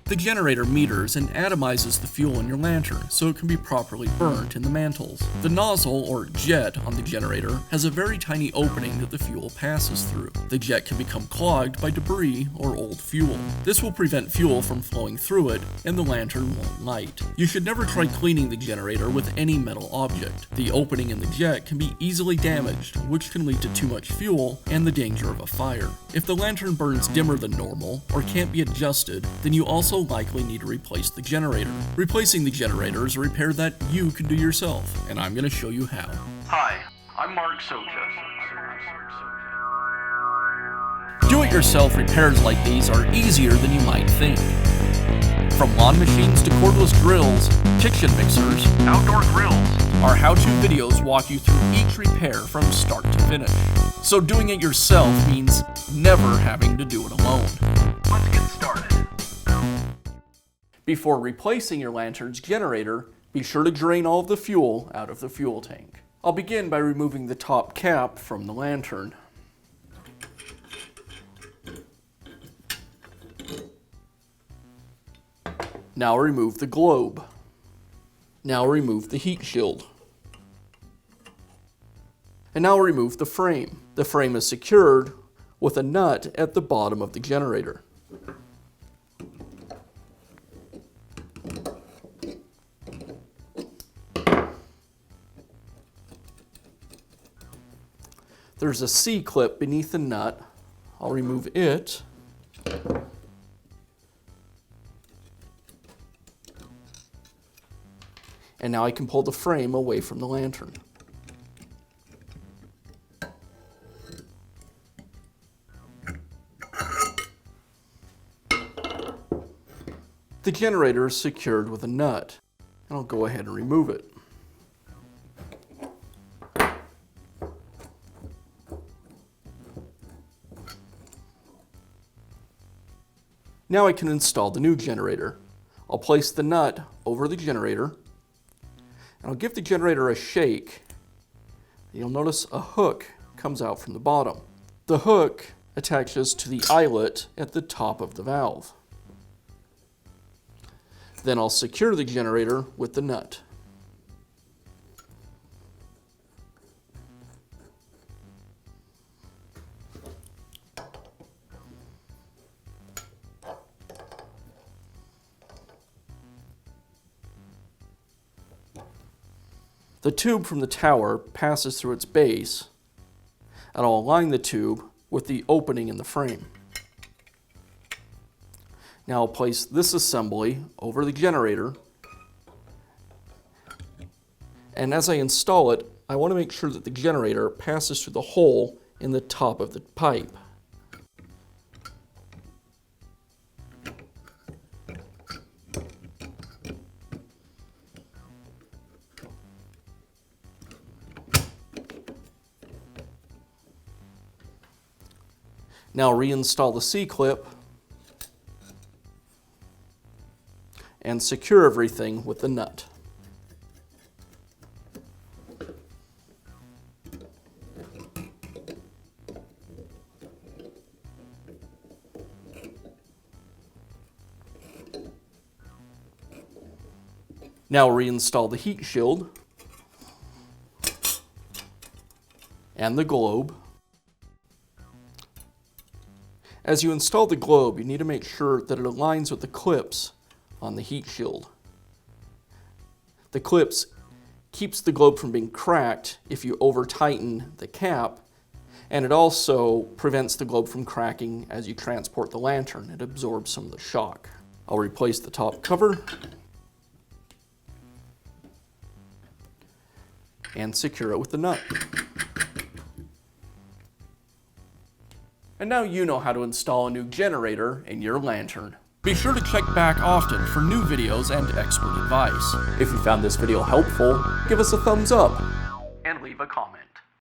The generator meters and atomizes the fuel in your lantern so it can be properly burnt in the mantles. The nozzle, or jet, on the generator has a very tiny opening that the fuel passes through. The jet can become clogged by debris or old fuel. This will prevent fuel from flowing through it, and the lantern won't light. You should never try cleaning the generator with any metal object. The opening in the jet can be easily damaged, which can lead to too much fuel and the danger of a fire. If the lantern burns dimmer than normal, or can't be adjusted, then you also likely need to replace the generator. Replacing the generator is a repair that you can do yourself, and I'm going to show you how. Hi, I'm Mark Socha. Do-it-yourself repairs like these are easier than you might think. From lawn machines to cordless drills, kitchen mixers, Outdoor grills. our how-to videos walk you through each repair from start to finish. So doing it yourself means never having to do it alone. Let's get started. Before replacing your lantern's generator, be sure to drain all of the fuel out of the fuel tank. I'll begin by removing the top cap from the lantern. Now remove the globe. Now remove the heat shield. And now remove the frame. The frame is secured with a nut at the bottom of the generator. There's a C-clip beneath the nut. I'll remove it. And now I can pull the frame away from the lantern. The generator is secured with a nut, and I'll go ahead and remove it. Now I can install the new generator. I'll place the nut over the generator, and I'll give the generator a shake. You'll notice a hook comes out from the bottom. The hook attaches to the eyelet at the top of the valve. Then I'll secure the generator with the nut. The tube from the tower passes through its base, and I'll align the tube with the opening in the frame. Now I'll place this assembly over the generator, and as I install it, I want to make sure that the generator passes through the hole in the top of the pipe. Now reinstall the C-clip and secure everything with the nut. Now reinstall the heat shield and the globe. As you install the globe, you need to make sure that it aligns with the clips on the heat shield. The clips keeps the globe from being cracked if you over-tighten the cap, and it also prevents the globe from cracking as you transport the lantern. It absorbs some of the shock. I'll replace the top cover and secure it with the nut. And now you know how to install a new generator in your lantern. Be sure to check back often for new videos and expert advice. If you found this video helpful, give us a thumbs up And leave a comment.